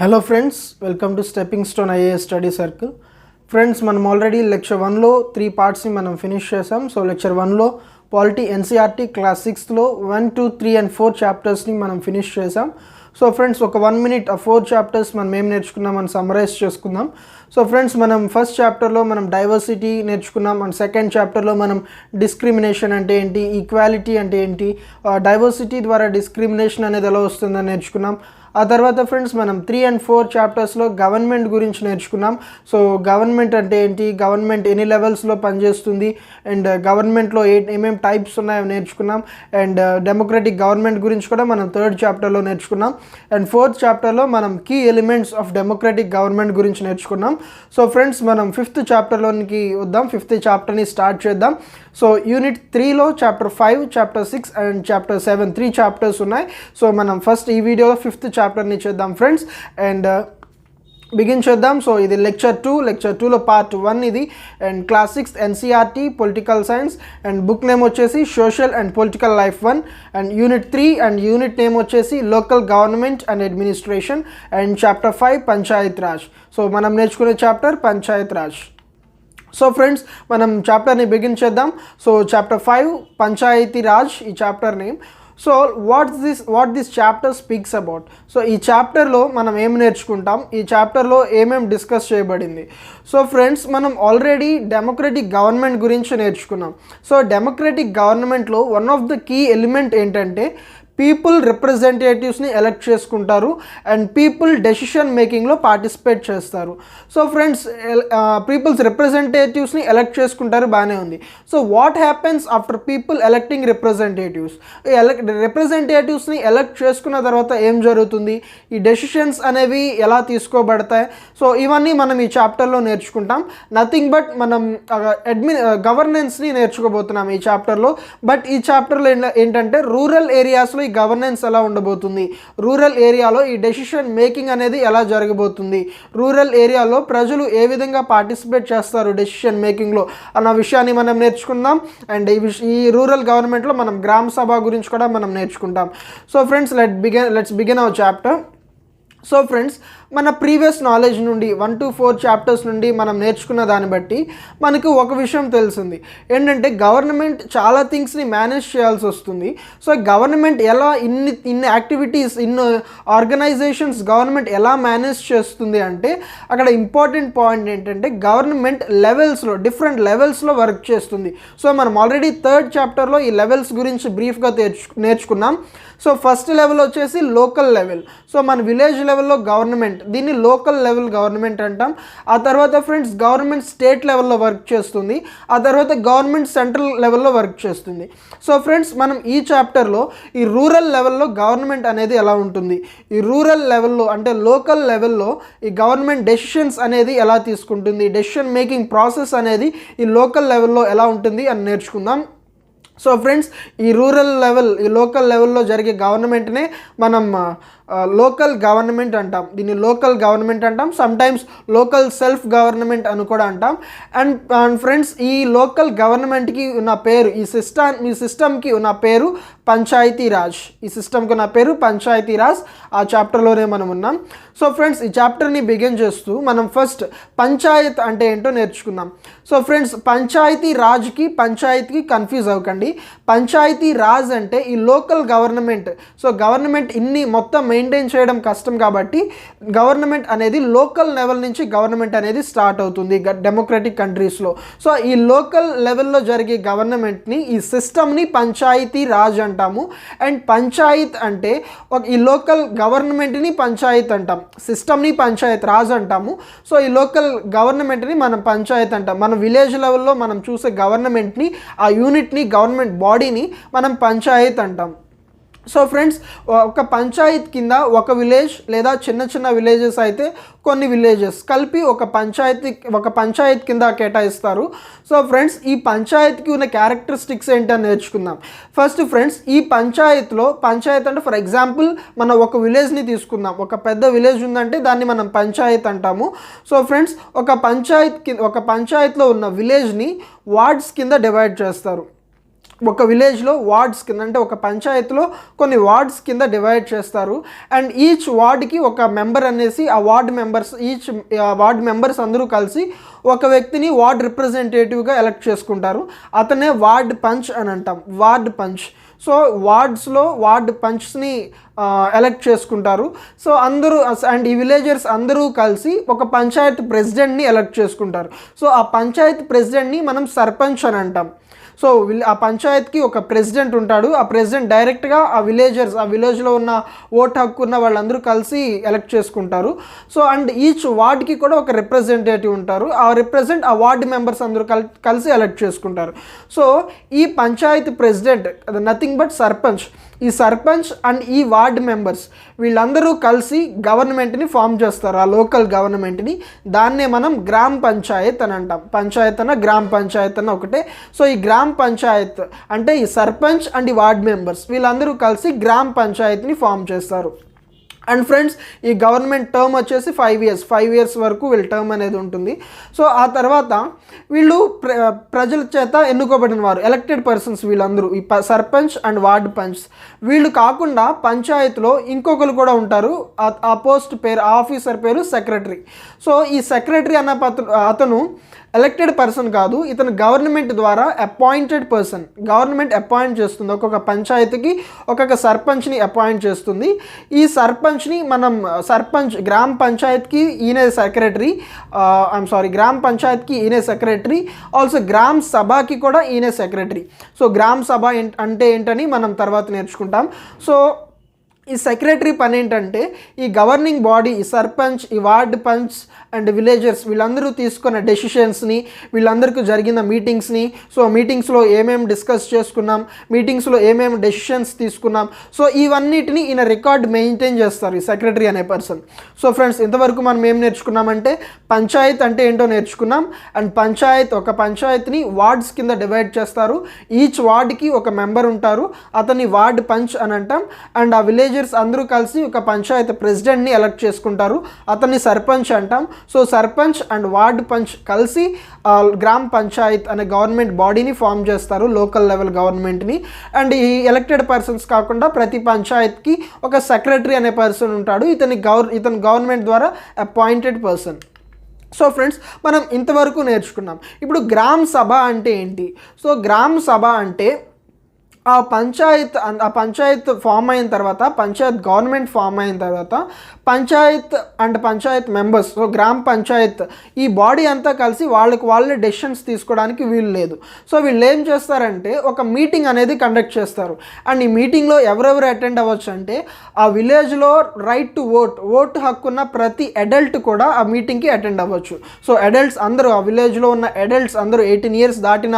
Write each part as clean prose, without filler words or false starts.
Hello friends, welcome to Stepping Stone IAS Study Circle. Friends, మనం already lecture 1లో 3 పార్ట్స్ని మనం ఫినిష్ చేసాం. సో లెక్చర్ 1లో పాలిటీ ఎన్సీఆర్టీ క్లాస్ 6లో 1, 2, 3 and 4 చాప్టర్స్ని మనం ఫినిష్ చేసాం. సో ఫ్రెండ్స్, ఒక 1 minute ఆ 4 చాప్టర్స్ మనం ఏం నేర్చుకున్నాం అని సమ్మరైజ్ చేసుకుందాం. సో ఫ్రెండ్స్, మనం ఫస్ట్ చాప్టర్లో మనం డైవర్సిటీ నేర్చుకున్నాం అండ్ సెకండ్ చాప్టర్లో మనం డిస్క్రిమినేషన్ అంటే ఏంటి, ఈక్వాలిటీ అంటే ఏంటి, డైవర్సిటీ ద్వారా డిస్క్రిమినేషన్ అనేది ఎలా వస్తుందని నేర్చుకున్నాం. ఆ తర్వాత ఫ్రెండ్స్ మనం 3 and 4 చాప్టర్స్లో గవర్నమెంట్ గురించి నేర్చుకున్నాం. సో గవర్నమెంట్ అంటే ఏంటి, గవర్నమెంట్ ఎన్ని లెవెల్స్లో పనిచేస్తుంది అండ్ గవర్నమెంట్లో ఏమేమి టైప్స్ ఉన్నాయో నేర్చుకున్నాం. అండ్ డెమోక్రటిక్ గవర్నమెంట్ గురించి కూడా మనం 3rd చాప్టర్లో నేర్చుకున్నాం. అండ్ 4th చాప్టర్లో మనం key elements of democratic government గురించి నేర్చుకున్నాం. సో ఫ్రెండ్స్, మనం 5th చాప్టర్లోనికి వద్దాం. 5th చాప్టర్ని స్టార్ట్ చేద్దాం. సో యూనిట్ 3లో chapter 5, chapter 6 and chapter 7 3 chapters ఉన్నాయి. సో మనం ఫస్ట్ ఈ వీడియోలో 5th చాప్టర్ని చేద్దాం ఫ్రెండ్స్ అండ్ బిగిన్ చేద్దాం. సో ఇది లెక్చర్ 2లో పార్ట్ 1 ఇది. And class 6 NCERT political science and book name వచ్చేసి social and political life 1 and unit 3 and unit name వచ్చేసి local government and administration and chapter 5 Panchayat Raj. So మనం నేర్చుకునే chapter Panchayat Raj. So friends, మనం చాప్టర్ని begin చేద్దాం. So chapter 5 panchayat Raj ఈ chapter name. So what this chapter speaks about. So ఈ చాప్టర్లో మనం ఏం నేర్చుకుంటాం, ఈ చాప్టర్లో ఏమేమి డిస్కస్ చేయబడింది. సో ఫ్రెండ్స్, మనం ఆల్రెడీ డెమోక్రటిక్ గవర్నమెంట్ గురించి నేర్చుకున్నాం. సో డెమోక్రటిక్ గవర్నమెంట్లో one of the key element ఏంటంటే పీపుల్ రిప్రజెంటేటివ్స్ని ఎలక్ట్ చేసుకుంటారు అండ్ పీపుల్ డెసిషన్ మేకింగ్లో పార్టిసిపేట్ చేస్తారు. సో ఫ్రెండ్స్, పీపుల్స్ రిప్రజెంటేటివ్స్ని ఎలక్ట్ చేసుకుంటారు, బాగానే ఉంది. So what happens after people electing representatives. రిప్రజెంటేటివ్స్ని ఎలక్ట్ చేసుకున్న తర్వాత ఏం జరుగుతుంది, ఈ డెసిషన్స్ అనేవి ఎలా తీసుకోబడతాయి. సో ఇవన్నీ మనం ఈ చాప్టర్లో నేర్చుకుంటాం. నథింగ్ బట్ మనం గవర్నెన్స్ని నేర్చుకోబోతున్నాం ఈ చాప్టర్లో. బట్ ఈ చాప్టర్లో ఏంటంటే రూరల్ ఏరియాస్లో ఈ గవర్నెన్స్ ఎలా ఉండబోతుంది, రూరల్ ఏరియాలో ఈ డెసిషన్ మేకింగ్ అనేది ఎలా జరగబోతుంది, రూరల్ ఏరియాలో ప్రజలు ఏ విధంగా పార్టిసిపేట్ చేస్తారు డెసిషన్ మేకింగ్లో అన్న విషయాన్ని మనం నేర్చుకుందాం. అండ్ ఈ రూరల్ గవర్నమెంట్లో మనం గ్రామ సభ గురించి కూడా మనం నేర్చుకుంటాం. So friends, let's begin our chapter. So friends, మన ప్రీవియస్ నాలెడ్జ్ నుండి 1 to 4 చాప్టర్స్ నుండి మనం నేర్చుకున్న దాన్ని బట్టి మనకు ఒక విషయం తెలిసింది ఏంటంటే గవర్నమెంట్ చాలా థింగ్స్ని మేనేజ్ చేయాల్సి వస్తుంది. సో గవర్నమెంట్ ఎలా ఇన్ని యాక్టివిటీస్, ఇన్ని ఆర్గనైజేషన్స్ గవర్నమెంట్ ఎలా మేనేజ్ చేస్తుంది అంటే అక్కడ ఇంపార్టెంట్ పాయింట్ ఏంటంటే గవర్నమెంట్ లెవెల్స్లో, డిఫరెంట్ లెవెల్స్లో వర్క్ చేస్తుంది. సో మనం ఆల్రెడీ 3rd చాప్టర్లో ఈ లెవెల్స్ గురించి బ్రీఫ్గా నేర్చుకున్నాం. సో ఫస్ట్ లెవెల్ వచ్చేసి లోకల్ లెవెల్. సో మన విలేజ్ లెవెల్లో గవర్నమెంట్, దీన్ని లోకల్ లెవెల్ గవర్నమెంట్ అంటాం. ఆ తర్వాత ఫ్రెండ్స్ గవర్నమెంట్ స్టేట్ లెవెల్లో వర్క్ చేస్తుంది. ఆ తర్వాత గవర్నమెంట్ సెంట్రల్ లెవెల్లో వర్క్ చేస్తుంది. సో ఫ్రెండ్స్, మనం ఈ చాప్టర్లో ఈ రూరల్ లెవెల్లో గవర్నమెంట్ అనేది ఎలా ఉంటుంది, ఈ రూరల్ లెవెల్లో అంటే లోకల్ లెవెల్లో ఈ గవర్నమెంట్ డెసిషన్స్ అనేది ఎలా తీసుకుంటుంది, డెసిషన్ మేకింగ్ ప్రాసెస్ అనేది ఈ లోకల్ లెవెల్లో ఎలా ఉంటుంది అని నేర్చుకుందాం. సో ఫ్రెండ్స్, ఈ రూరల్ లెవెల్, ఈ లోకల్ లెవెల్లో జరిగే గవర్నమెంట్నే మనం లోకల్ గవర్నమెంట్ అంటాం. దీన్ని లోకల్ గవర్నమెంట్ అంటాం. సమ్టైమ్స్ లోకల్ సెల్ఫ్ గవర్నమెంట్ అని కూడా అంటాం. అండ్ ఫ్రెండ్స్, ఈ లోకల్ గవర్నమెంట్కి ఉన్న పేరు, ఈ సిస్టమ్కి ఉన్న పేరు పంచాయతీ రాజ్. ఈ సిస్టమ్కి ఉన్న పేరు పంచాయతీ రాజ్. ఆ చాప్టర్లోనే మనం ఉన్నాం. సో ఫ్రెండ్స్, ఈ చాప్టర్ని బిగిన్ చేస్తూ మనం ఫస్ట్ పంచాయత్ అంటే ఏంటో నేర్చుకుందాం. సో ఫ్రెండ్స్, పంచాయతీ రాజ్కి పంచాయత్కి కన్ఫ్యూజ్ అవ్వకండి. పంచాయతీ రాజ్ అంటే ఈ లోకల్ గవర్నమెంట్. సో గవర్నమెంట్ ఇన్ని మొత్తం మెయింటైన్ చేయడం కష్టం కాబట్టి గవర్నమెంట్ అనేది లోకల్ లెవెల్ నుంచి గవర్నమెంట్ అనేది స్టార్ట్ అవుతుంది డెమోక్రటిక్ కంట్రీస్లో. సో ఈ లోకల్ లెవెల్లో జరిగే గవర్నమెంట్ని, ఈ సిస్టమ్ని పంచాయతీ రాజ్ అంటాము. అండ్ పంచాయత్ అంటే ఈ లోకల్ గవర్నమెంట్ని పంచాయత్ అంటాం, సిస్టమ్ని పంచాయత్ రాజ్ అంటాము. సో ఈ లోకల్ గవర్నమెంట్ని మనం పంచాయత్ అంటాం. మన విలేజ్ లెవెల్లో మనం చూసే గవర్నమెంట్ని, ఆ యూనిట్ని, గవర్నమెంట్ బాడీని మనం పంచాయత్ అంటాం. సో ఫ్రెండ్స్, ఒక పంచాయత్ కింద ఒక విలేజ్ లేదా చిన్న చిన్న విలేజెస్ అయితే కొన్ని విలేజెస్ కలిపి ఒక పంచాయత్ కింద కేటాయిస్తారు. సో ఫ్రెండ్స్, ఈ పంచాయత్కి ఉన్న క్యారెక్టరిస్టిక్స్ ఏంటని నేర్చుకుందాం. ఫస్ట్ ఫ్రెండ్స్, ఈ పంచాయత్లో, పంచాయత్ అంటే ఫర్ ఎగ్జాంపుల్ మనం ఒక విలేజ్ని తీసుకుందాం. ఒక పెద్ద విలేజ్ ఉందంటే దాన్ని మనం పంచాయత్ అంటాము. సో ఫ్రెండ్స్, ఒక పంచాయత్లో ఉన్న విలేజ్ని వార్డ్స్ కింద డివైడ్ చేస్తారు. ఒక విలేజ్లో వార్డ్స్ కింద అంటే ఒక పంచాయతీలో కొన్ని వార్డ్స్ కింద డివైడ్ చేస్తారు. అండ్ ఈచ్ వార్డ్కి ఒక మెంబర్ అనేసి ఆ వార్డ్ మెంబర్స్ వార్డ్ మెంబర్స్ అందరూ కలిసి ఒక వ్యక్తిని వార్డ్ రిప్రజెంటేటివ్గా ఎలక్ట్ చేసుకుంటారు. అతనే వార్డ్ పంచ్ అని అంటాం, వార్డ్ పంచ్. సో వార్డ్స్లో వార్డ్ పంచ్ని ఎలక్ట్ చేసుకుంటారు. సో అందరూ అండ్ ఈ విలేజర్స్ అందరూ కలిసి ఒక పంచాయత్ ప్రెసిడెంట్ని ఎలక్ట్ చేసుకుంటారు. సో ఆ పంచాయత్ ప్రెసిడెంట్ని మనం సర్పంచ్ అని అంటాం. సో ఆ పంచాయత్కి ఒక ప్రెసిడెంట్ ఉంటాడు. ఆ ప్రెసిడెంట్ డైరెక్ట్గా ఆ విలేజ్లో ఉన్న ఓటు హక్కు ఉన్న వాళ్ళందరూ కలిసి ఎలక్ట్ చేసుకుంటారు. సో అండ్ ఈచ్ వార్డ్కి కూడా ఒక రిప్రజెంటేటివ్ ఉంటారు. ఆ వార్డ్ మెంబర్స్ అందరూ కలిసి ఎలక్ట్ చేసుకుంటారు. సో ఈ panchayati president nothing but sarpanch. ఈ సర్పంచ్ అండ్ ఈ వార్డ్ మెంబర్స్ వీళ్ళందరూ కలిసి గవర్నమెంట్ని ఫామ్ చేస్తారు, ఆ లోకల్ గవర్నమెంట్ని. దాన్నే మనం గ్రామ పంచాయత్ అని అంటాం. పంచాయత్ అన్న గ్రామ పంచాయత్ అన్న ఒకటే. సో ఈ గ్రామ పంచాయత్ అంటే ఈ సర్పంచ్ అండ్ ఈ వార్డ్ మెంబర్స్ వీళ్ళందరూ కలిసి గ్రామ పంచాయత్ని ఫామ్ చేస్తారు. అండ్ ఫ్రెండ్స్ ఈ గవర్నమెంట్ టర్మ్ వచ్చేసి 5 ఇయర్స్ వరకు వీళ్ళ టర్మ్ అనేది ఉంటుంది. సో ఆ తర్వాత వీళ్ళు ప్రజల చేత ఎన్నుకోబడిన వారు, ఎలక్టెడ్ పర్సన్స్ వీళ్ళందరూ, ఈ సర్పంచ్ అండ్ వార్డ్ పంచ్. వీళ్ళు కాకుండా పంచాయత్లో ఇంకొకరు కూడా ఉంటారు. ఆ పోస్ట్ పేరు, ఆ ఆఫీసర్ పేరు సెక్రటరీ. సో ఈ సెక్రటరీ అన్న అతను ఎలక్టెడ్ పర్సన్ కాదు, ఇతను గవర్నమెంట్ ద్వారా అపాయింటెడ్ పర్సన్. గవర్నమెంట్ అపాయింట్ చేస్తుంది, ఒక్కొక్క పంచాయతీకి ఒక్కొక్క సర్పంచ్ని అపాయింట్ చేస్తుంది. ఈ సర్పంచ్ని మనం గ్రామ పంచాయత్కి ఈయన సెక్రటరీ, గ్రామ పంచాయత్కి ఈయన సెక్రటరీ, ఆల్సో గ్రామ సభకి కూడా ఈయన సెక్రటరీ. సో గ్రామ సభ అంటే ఏంటని మనం తర్వాత నేర్చుకుంటాం. సో ఈ సెక్రటరీ పని ఏంటంటే ఈ గవర్నింగ్ బాడీ, ఈ సర్పంచ్, ఈ వార్డ్ పంచ్ అండ్ విలేజర్స్ వీళ్ళందరూ తీసుకున్న డెసిషన్స్ని, వీళ్ళందరికీ జరిగిన మీటింగ్స్ని, సో మీటింగ్స్లో ఏమేమి డిస్కస్ చేసుకున్నాం, మీటింగ్స్లో ఏమేమి డెసిషన్స్ తీసుకున్నాం, సో ఇవన్నిటిని ఈయన రికార్డ్ మెయింటైన్ చేస్తారు ఈ సెక్రటరీ అనే పర్సన్. సో ఫ్రెండ్స్ ఇంతవరకు మనం ఏం నేర్చుకున్నామంటే పంచాయత్ అంటే ఏంటో నేర్చుకున్నాం. అండ్ ఒక పంచాయత్ని వార్డ్స్ కింద డివైడ్ చేస్తారు. ఈచ్ వార్డ్కి ఒక మెంబర్ ఉంటారు, అతన్ని వార్డ్ పంచ్ అని అంటాం. అండ్ ఆ విలేజర్స్ అందరూ కలిసి ఒక పంచాయత్ ప్రెసిడెంట్ని ఎలక్ట్ చేసుకుంటారు, అతన్ని సర్పంచ్ అంటాం. So sarpanch and ward punch కలిసి గ్రామ పంచాయత్ అనే గవర్నమెంట్ బాడీని ఫామ్ చేస్తారు, లోకల్ లెవెల్ గవర్నమెంట్ని. అండ్ ఈ ఎలక్టెడ్ పర్సన్స్ కాకుండా ప్రతి పంచాయత్కి ఒక సెక్రటరీ అనే పర్సన్ ఉంటాడు, ఇతను గవర్నమెంట్ ద్వారా అపాయింటెడ్ పర్సన్. సో ఫ్రెండ్స్ మనం ఇంతవరకు నేర్చుకున్నాం. ఇప్పుడు గ్రామ సభ అంటే ఏంటి? సో గ్రామ సభ అంటే ఆ పంచాయత్ ఫామ్ అయిన తర్వాత, పంచాయత్ గవర్నమెంట్ ఫామ్ అయిన తర్వాత పంచాయత్ మెంబర్స్, సో గ్రామ పంచాయత్ ఈ బాడీ అంతా కలిసి వాళ్ళే డెసిషన్స్ తీసుకోవడానికి వీలు లేదు. సో వీళ్ళు ఏం చేస్తారంటే ఒక మీటింగ్ అనేది కండక్ట్ చేస్తారు. అండ్ ఈ మీటింగ్లో ఎవరెవరు అటెండ్ అవ్వచ్చు అంటే ఆ విలేజ్లో రైట్ టు ఓటు హక్కున్న ప్రతి అడల్ట్ కూడా ఆ మీటింగ్కి అటెండ్ అవ్వచ్చు. సో అడల్ట్స్ అందరూ, ఆ విలేజ్లో ఉన్న అడల్ట్స్ అందరూ, 18 years దాటిన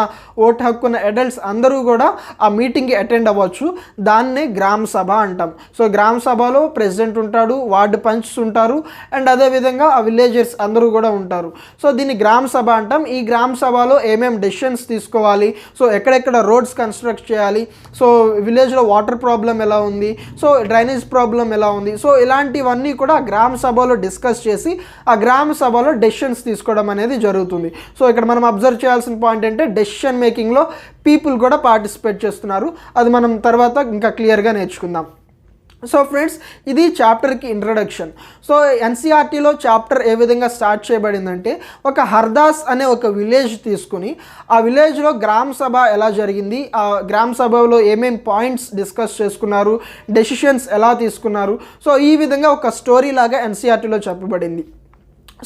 ఓటు హక్కున్న అడల్ట్స్ అందరూ కూడా ఆ మీటింగ్కి అటెండ్ అవ్వచ్చు. దాన్నే గ్రామ సభ అంటాం. సో గ్రామ సభలో ప్రెసిడెంట్ ఉంటాడు, వార్డు పంచ్ ఉంటారు, అండ్ అదేవిధంగా ఆ విలేజర్స్ అందరూ కూడా ఉంటారు. సో దీన్ని గ్రామ సభ అంటాం. ఈ గ్రామ సభలో ఏమేమి డెసిషన్స్ తీసుకోవాలి, సో ఎక్కడెక్కడ రోడ్స్ కన్స్ట్రక్ట్ చేయాలి, సో విలేజ్లో వాటర్ ప్రాబ్లం ఎలా ఉంది, సో డ్రైనేజ్ ప్రాబ్లం ఎలా ఉంది, సో ఇలాంటివన్నీ కూడా గ్రామ సభలో డిస్కస్ చేసి ఆ గ్రామ సభలో డెసిషన్స్ తీసుకోవడం అనేది జరుగుతుంది. సో ఇక్కడ మనం అబ్జర్వ్ చేయాల్సిన పాయింట్ అంటే డెసిషన్ మేకింగ్లో పీపుల్ కూడా పార్టిసిపేట్ చేస్తున్నారు. అది మనం తర్వాత ఇంకా క్లియర్గా నేర్చుకుందాం. సో ఫ్రెండ్స్ ఇది చాప్టర్కి ఇంట్రడక్షన్. సో ఎన్సీఆర్టీలో చాప్టర్ ఏ విధంగా స్టార్ట్ చేయబడిందంటే ఒక హర్దాస్ అనే ఒక విలేజ్ తీసుకుని ఆ విలేజ్లో గ్రామ సభ ఎలా జరిగింది, ఆ గ్రామ సభలో ఏమేమి పాయింట్స్ డిస్కస్ చేసుకున్నారు, డెసిషన్స్ ఎలా తీసుకున్నారు, సో ఈ విధంగా ఒక స్టోరీ లాగా ఎన్సీఆర్టీలో చెప్పబడింది.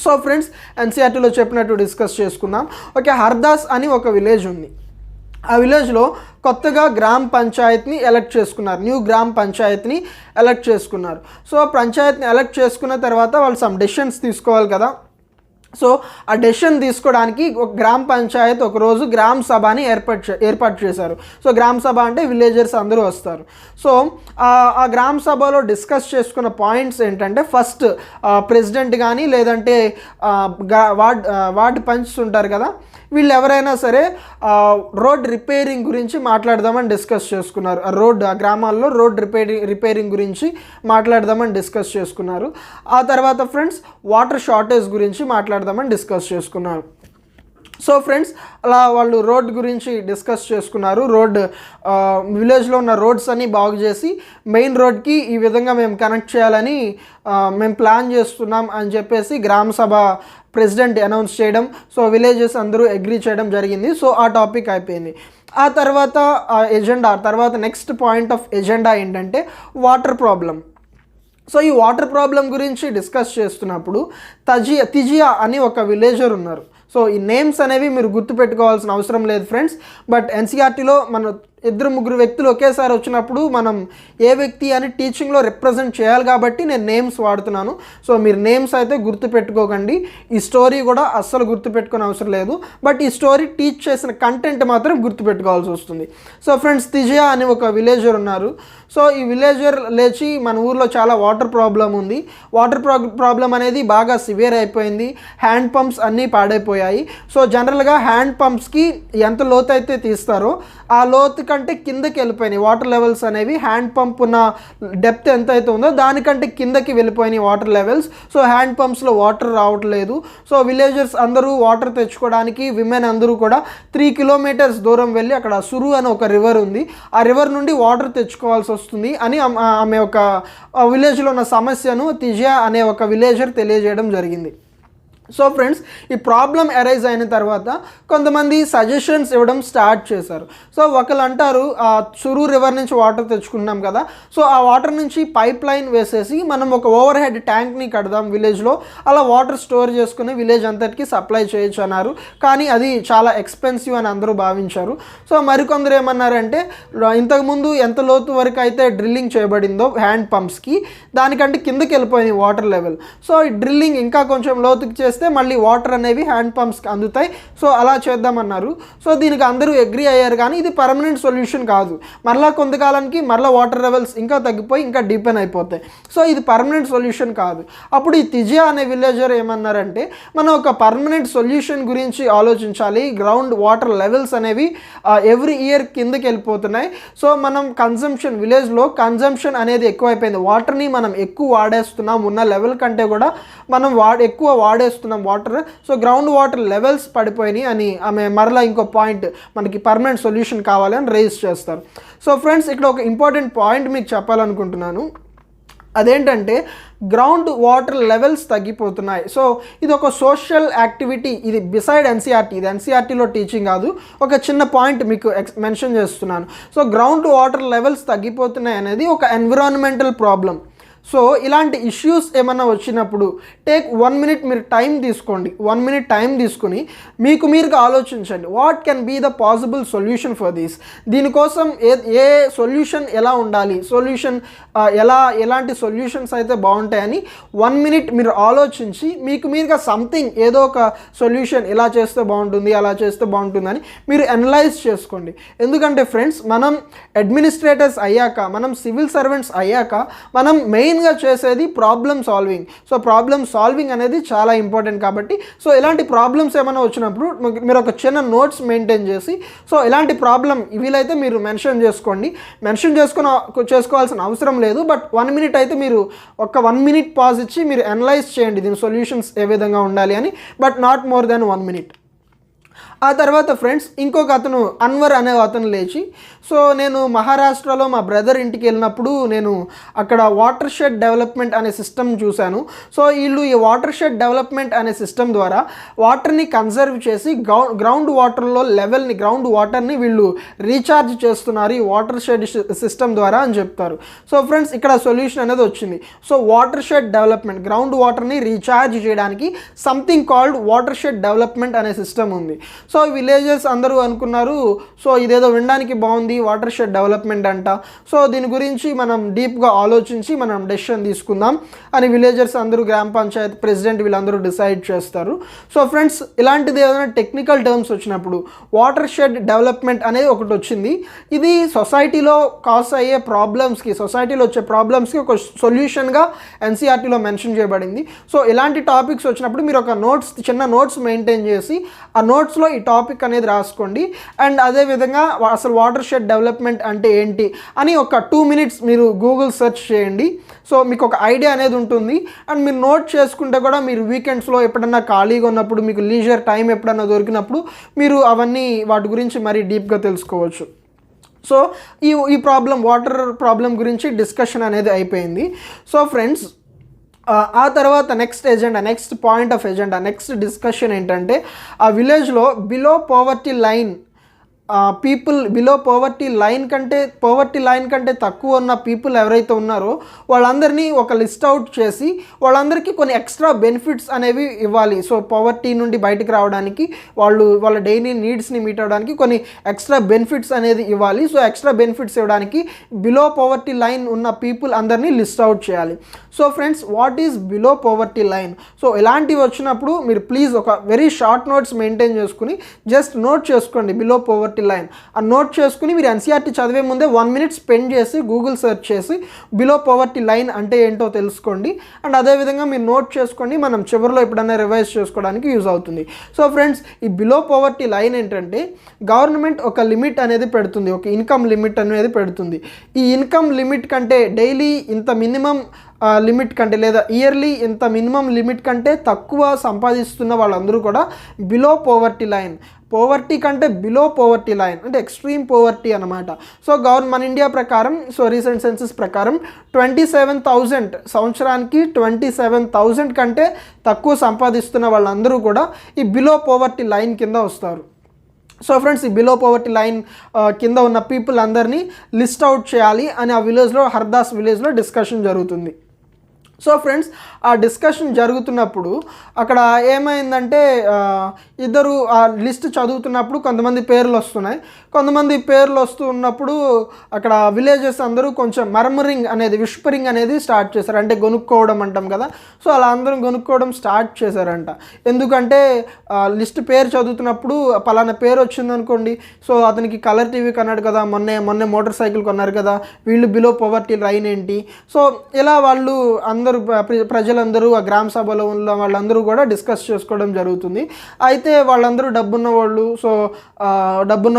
సో ఫ్రెండ్స్ ఎన్సీఆర్టీలో చెప్పినట్టు డిస్కస్ చేసుకుందాం. ఓకే, హర్దాస్ అని ఒక విలేజ్ ఉంది. ఆ విలేజ్లో కొత్తగా గ్రామ పంచాయత్ని ఎలక్ట్ చేసుకున్నారు, న్యూ గ్రామ పంచాయత్ని ఎలక్ట్ చేసుకున్నారు. సో పంచాయత్ని ఎలక్ట్ చేసుకున్న తర్వాత వాళ్ళు సమ్ డెసిషన్స్ తీసుకోవాలి కదా. సో ఆ డెసిషన్ తీసుకోవడానికి ఒక గ్రామ పంచాయత్ ఒకరోజు గ్రామ సభని ఏర్పాటు చేశారు. సో గ్రామ సభ అంటే విలేజర్స్ అందరూ వస్తారు. సో ఆ గ్రామ సభలో డిస్కస్ చేసుకున్న పాయింట్స్ ఏంటంటే ఫస్ట్ ప్రెసిడెంట్ కానీ లేదంటే వార్డ్ పంచ్ ఉంటారు కదా, వీళ్ళు ఎవరైనా సరే రోడ్ రిపేరింగ్ గురించి మాట్లాడదామని డిస్కస్ చేసుకున్నారు. ఆ గ్రామాల్లో రోడ్ రిపేరింగ్ గురించి మాట్లాడదామని డిస్కస్ చేసుకున్నారు. ఆ తర్వాత ఫ్రెండ్స్ వాటర్ షార్టేజ్ గురించి మాట్లాడదామని డిస్కస్ చేసుకున్నారు. సో ఫ్రెండ్స్ అలా వాళ్ళు రోడ్ గురించి డిస్కస్ చేసుకున్నారు. విలేజ్లో ఉన్న రోడ్స్ అన్నీ బాగు చేసి మెయిన్ రోడ్కి ఈ విధంగా మేము కనెక్ట్ చేయాలని మేము ప్లాన్ చేస్తున్నాం అని చెప్పేసి గ్రామ సభ ప్రెసిడెంట్ అనౌన్స్ చేయడం, సో విలేజెస్ అందరూ అగ్రీ చేయడం జరిగింది. సో ఆ టాపిక్ అయిపోయింది. ఆ తర్వాత నెక్స్ట్ పాయింట్ ఆఫ్ ఎజెండా ఏంటంటే వాటర్ ప్రాబ్లం. సో ఈ వాటర్ ప్రాబ్లం గురించి డిస్కస్ చేస్తున్నప్పుడు తిజియా అని ఒక విలేజర్ ఉన్నారు. సో ఈ నేమ్స్ అనేవి మీరు గుర్తుపెట్టుకోవాల్సిన అవసరం లేదు ఫ్రెండ్స్. బట్ ఎన్సీఆర్టీలో మన 2-3 వ్యక్తులు ఒకేసారి వచ్చినప్పుడు మనం ఏ వ్యక్తి అని టీచింగ్లో రిప్రజెంట్ చేయాలి కాబట్టి నేను నేమ్స్ వాడుతున్నాను. సో మీరు నేమ్స్ అయితే గుర్తుపెట్టుకోకండి. ఈ స్టోరీ కూడా అస్సలు గుర్తుపెట్టుకునే అవసరం లేదు. బట్ ఈ స్టోరీ టీచ్ చేసిన కంటెంట్ మాత్రం గుర్తుపెట్టుకోవాల్సి వస్తుంది. సో ఫ్రెండ్స్, తిజియా అని ఒక విలేజర్ ఉన్నారు. సో ఈ విలేజర్ లేచి మన ఊర్లో చాలా వాటర్ ప్రాబ్లం ఉంది, వాటర్ ప్రాబ్లం అనేది బాగా సివియర్ అయిపోయింది, హ్యాండ్ పంప్స్ అన్నీ పాడైపోయాయి. సో జనరల్గా హ్యాండ్ పంప్స్కి ఎంత లోతు అయితే తీస్తారో ఆ లోతు కంటే కిందకి వెళ్ళిపోయినాయి వాటర్ లెవెల్స్ అనేవి. హ్యాండ్ పంప్ ఉన్న డెప్త్ ఎంత అయితే ఉందో దానికంటే కిందకి వెళ్ళిపోయినాయి వాటర్ లెవెల్స్. సో హ్యాండ్ పంప్స్లో వాటర్ రావట్లేదు. సో విలేజర్స్ అందరూ వాటర్ తెచ్చుకోవడానికి విమెన్ అందరూ కూడా 3 కిలోమీటర్స్ దూరం వెళ్ళి అక్కడ సురు అని ఒక రివర్ ఉంది, ఆ రివర్ నుండి వాటర్ తెచ్చుకోవాల్సి వస్తుంది అని ఆమె ఒక విలేజ్లో ఉన్న సమస్యను తిజియా అనే ఒక విలేజర్ తెలియజేయడం జరిగింది. సో ఫ్రెండ్స్, ఈ ప్రాబ్లం అరైజ్ అయిన తర్వాత కొంతమంది సజెషన్స్ ఇవ్వడం స్టార్ట్ చేశారు. సో ఒకళ్ళు అంటారు, సురు రివర్ నుంచి వాటర్ తెచ్చుకున్నాం కదా, సో ఆ వాటర్ నుంచి పైప్ లైన్ వేసేసి మనం ఒక ఓవర్ హెడ్ ట్యాంక్ని కడదాం విలేజ్లో, అలా వాటర్ స్టోర్ చేసుకుని విలేజ్ అంతటికి సప్లై చేయొచ్చు అన్నారు. కానీ అది చాలా ఎక్స్పెన్సివ్ అని అందరూ భావించారు. సో మరికొందరు ఏమన్నారంటే, ఇంతకుముందు ఎంత లోతు వరకు అయితే డ్రిల్లింగ్ చేయబడిందో హ్యాండ్ పంప్స్కి దానికంటే కిందకి వెళ్ళిపోయింది వాటర్ లెవెల్. సో ఈ డ్రిల్లింగ్ ఇంకా కొంచెం లోతుకి చేస్తే మళ్ళీ వాటర్ అనేవి హ్యాండ్ పంప్స్కి అందుతాయి. సో అలా చేద్దామన్నారు. సో దీనికి అందరూ అగ్రీ అయ్యారు. కానీ ఇది పర్మనెంట్ సొల్యూషన్ కాదు, మరలా కొంతకాలానికి మరలా వాటర్ లెవెల్స్ ఇంకా తగ్గిపోయి ఇంకా డీపెన్ అయిపోతాయి. సో ఇది పర్మనెంట్ సొల్యూషన్ కాదు. అప్పుడు ఈ తిజియా అనే విలేజర్ ఏమన్నారంటే, మనం ఒక పర్మనెంట్ సొల్యూషన్ గురించి ఆలోచించాలి. గ్రౌండ్ వాటర్ లెవెల్స్ అనేవి ఎవ్రీ ఇయర్ కిందకి వెళ్ళిపోతున్నాయి. సో మనం విలేజ్లో కన్జంప్షన్ అనేది ఎక్కువైపోయింది, వాటర్ని మనం ఎక్కువ వాడేస్తున్నాం, ఉన్న లెవెల్ కంటే కూడా మనం ఎక్కువ వాడేస్తున్నాం water. So ground water levels పడిపోయినాయి అని ఆమె మరలా ఇంకో పాయింట్, మనకి పర్మనెంట్ సొల్యూషన్ కావాలి అని రేజ్ చేస్తారు. సో ఫ్రెండ్స్, ఇక్కడ ఒక ఇంపార్టెంట్ పాయింట్ మీకు చెప్పాలనుకుంటున్నాను. అదేంటంటే గ్రౌండ్ వాటర్ లెవెల్స్ తగ్గిపోతున్నాయి. సో ఇది ఒక సోషల్ యాక్టివిటీ, ఇది బిసైడ్ ఎన్సీఆర్టీ, ఇది ఎన్సీఆర్టీలో టీచింగ్ కాదు, ఒక చిన్న పాయింట్ మీకు మెన్షన్ చేస్తున్నాను. సో గ్రౌండ్ వాటర్ లెవెల్స్ తగ్గిపోతున్నాయి అనేది ఒక ఎన్విరాన్మెంటల్ ప్రాబ్లం. సో ఇలాంటి ఇష్యూస్ ఏమన్నా వచ్చినప్పుడు టేక్ 1 minute మీరు టైం తీసుకోండి. 1 minute టైం తీసుకుని మీరుగా ఆలోచించండి, what can be the possible solution for this. దీనికోసం ఏ సొల్యూషన్ ఎలా ఉండాలి, ఎలాంటి సొల్యూషన్స్ అయితే బాగుంటాయని 1 minute మీరు ఆలోచించి మీరుగా సంథింగ్ ఏదో ఒక సొల్యూషన్ ఇలా చేస్తే బాగుంటుంది, అలా చేస్తే బాగుంటుందని మీరు అనలైజ్ చేసుకోండి. ఎందుకంటే ఫ్రెండ్స్, మనం అడ్మినిస్ట్రేటర్స్ అయ్యాక, మనం సివిల్ సర్వెంట్స్ అయ్యాక మనం మెయిన్గా చేసేది problem solving. So problem solving అనేది చాలా ఇంపార్టెంట్ కాబట్టి, సో ఇలాంటి ప్రాబ్లమ్స్ ఏమైనా వచ్చినప్పుడు మీరు ఒక చిన్న నోట్స్ మెయింటైన్ చేసి, సో ఇలాంటి ప్రాబ్లం వీలైతే మీరు మెన్షన్ చేసుకోవాల్సిన అవసరం లేదు. బట్ 1 minute అయితే మీరు ఒక 1 minute పాజ్ ఇచ్చి మీరు అనలైజ్ చేయండి దీని సొల్యూషన్స్ ఏ విధంగా ఉండాలి అని, but not more than 1 minute. ఆ తర్వాత ఫ్రెండ్స్, ఇంకొక అతను అన్వర్ అనే అతను లేచి, సో నేను మహారాష్ట్రలో మా బ్రదర్ ఇంటికి వెళ్ళినప్పుడు నేను అక్కడ వాటర్ షెడ్ డెవలప్మెంట్ అనే సిస్టమ్ చూశాను. సో వీళ్ళు ఈ వాటర్ షెడ్ డెవలప్మెంట్ అనే సిస్టమ్ ద్వారా వాటర్ని కన్సర్వ్ చేసి గ్రౌండ్ వాటర్ని వీళ్ళు రీఛార్జ్ చేస్తున్నారు ఈ వాటర్ షెడ్ సిస్టమ్ ద్వారా అని చెప్తారు. సో ఫ్రెండ్స్, ఇక్కడ సొల్యూషన్ అనేది వచ్చింది. So water shed development, ground వాటర్ని రీఛార్జ్ చేయడానికి something called water shed development అనే సిస్టమ్ ఉంది. సో విలేజర్స్ అందరూ అనుకున్నారు, సో ఇదేదో వినడానికి బాగుంది, వాటర్ షెడ్ డెవలప్మెంట్ అంట, సో దీని గురించి మనం డీప్గా ఆలోచించి మనం డెసిషన్ తీసుకుందాం అని విలేజర్స్ అందరూ, గ్రామ పంచాయత్ ప్రెసిడెంట్ వీళ్ళందరూ డిసైడ్ చేస్తారు. సో ఫ్రెండ్స్, ఇలాంటిది ఏదైనా టెక్నికల్ టర్మ్స్ వచ్చినప్పుడు వాటర్ షెడ్ డెవలప్మెంట్ అనేది ఒకటి వచ్చింది. ఇది సొసైటీలో కాస్ అయ్యే ప్రాబ్లమ్స్కి, సొసైటీలో వచ్చే ప్రాబ్లమ్స్కి ఒక సొల్యూషన్గా ఎన్సీఆర్టీలో మెన్షన్ చేయబడింది. సో ఇలాంటి టాపిక్స్ వచ్చినప్పుడు మీరు ఒక చిన్న నోట్స్ మెయింటైన్ చేసి ఆ నోట్స్లో ఈ టాపిక్ అనేది రాసుకోండి. అండ్ అదేవిధంగా అసలు వాటర్ షెడ్ డెవలప్మెంట్ అంటే ఏంటి అని ఒక 2 minutes మీరు గూగుల్ సెర్చ్ చేయండి. సో మీకు ఒక ఐడియా అనేది ఉంటుంది. అండ్ మీరు నోట్ చేసుకుంటే కూడా మీరు వీకెండ్స్లో ఎప్పుడన్నా ఖాళీగా ఉన్నప్పుడు, మీకు లీజర్ టైం ఎప్పుడన్నా దొరికినప్పుడు మీరు అవన్నీ వాటి గురించి మరీ డీప్గా తెలుసుకోవచ్చు. సో ఈ వాటర్ ప్రాబ్లం గురించి డిస్కషన్ అనేది అయిపోయింది. సో ఫ్రెండ్స్, ఆ తర్వాత next point of agenda, next discussion ఏంటంటే ఆ విలేజ్లో below poverty line people, below poverty line కంటే తక్కువ ఉన్న పీపుల్ ఎవరైతే ఉన్నారో వాళ్ళందరినీ ఒక లిస్ట్ అవుట్ చేసి వాళ్ళందరికీ కొన్ని ఎక్స్ట్రా బెనిఫిట్స్ అనేవి ఇవ్వాలి. సో పోవర్టీ నుండి బయటకు రావడానికి, వాళ్ళ డైలీ నీడ్స్ని మీట్ అవ్వడానికి కొన్ని ఎక్స్ట్రా బెనిఫిట్స్ అనేది ఇవ్వాలి. సో ఎక్స్ట్రా బెనిఫిట్స్ ఇవ్వడానికి బిలో పోవర్టీ లైన్ ఉన్న పీపుల్ అందరినీ లిస్ట్ అవుట్ చేయాలి. So friends, what is below poverty line? So ఇలాంటివి వచ్చినప్పుడు మీరు ప్లీజ్ ఒక వెరీ షార్ట్ నోట్స్ మెయింటైన్ చేసుకుని జస్ట్ నోట్ చేసుకోండి బిలో పోవర్టీ లైన్. ఆ నోట్ చేసుకుని మీరు ఎన్సీఆర్టీ చదివే ముందే 1 minute స్పెండ్ చేసి గూగుల్ సెర్చ్ చేసి బిలో పోవర్టీ లైన్ అంటే ఏంటో తెలుసుకోండి. అండ్ అదేవిధంగా మీరు నోట్ చేసుకోండి, మనం చివరిలో ఎప్పుడైనా రివైజ్ చేసుకోవడానికి యూజ్ అవుతుంది. సో ఫ్రెండ్స్, ఈ బిలో పోవర్టీ లైన్ ఏంటంటే గవర్నమెంట్ ఒక లిమిట్ అనేది పెడుతుంది, ఒక ఇన్కమ్ లిమిట్ అనేది పెడుతుంది. ఈ ఇన్కమ్ లిమిట్ కంటే డైలీ ఇంత మినిమం లిమిట్ కంటే లేదా ఇయర్లీ ఇంత మినిమం లిమిట్ కంటే తక్కువ సంపాదిస్తున్న వాళ్ళందరూ కూడా బిలో పోవర్టీ లైన్, పోవర్టీ కంటే బిలో పోవర్టీ లైన్ అంటే ఎక్స్ట్రీమ్ పోవర్టీ అనమాట. సో మన ఇండియా ప్రకారం, సో రీసెంట్ సెన్సస్ ప్రకారం 27,000 సంవత్సరానికి 27,000 కంటే తక్కువ సంపాదిస్తున్న వాళ్ళందరూ కూడా ఈ బిలో పోవర్టీ లైన్ కింద వస్తారు. సో ఫ్రెండ్స్, ఈ బిలో పోవర్టీ లైన్ కింద ఉన్న పీపుల్ అందరినీ లిస్ట్ అవుట్ చేయాలి అని ఆ విలేజ్లో, హర్దాస్ విలేజ్లో డిస్కషన్ జరుగుతుంది. సో ఫ్రెండ్స్, ఆ డిస్కషన్ జరుగుతున్నప్పుడు అక్కడ ఏమైందంటే ఇద్దరు ఆ లిస్ట్ చదువుతున్నప్పుడు కొంతమంది పేర్లు వస్తున్నాయి. కొంతమంది పేర్లు వస్తున్నప్పుడు అక్కడ విలేజెస్ అందరూ కొంచెం మర్మరింగ్ అనేది, విస్పరింగ్ అనేది స్టార్ట్ చేశారు. అంటే గొనుక్కోవడం అంటాం కదా, సో అలా అందరం గొనుక్కోవడం స్టార్ట్ చేశారంట. ఎందుకంటే లిస్ట్ పేరు చదువుతున్నప్పుడు పలానా పేరు వచ్చిందనుకోండి, సో అతనికి కలర్ టీవీ కొన్నాడు కదా, మొన్నే మోటార్ సైకిల్ కొన్నారు కదా, వీళ్ళు బిలో పోవర్టీ లైన్ ఏంటి? సో ఇలా వాళ్ళు ప్రజలందరూ ఆ గ్రామ సభలో ఉన్న వాళ్ళందరూ కూడా డిస్కస్ చేసుకోవడం జరుగుతుంది. అయితే వాళ్ళందరూ డబ్బున్న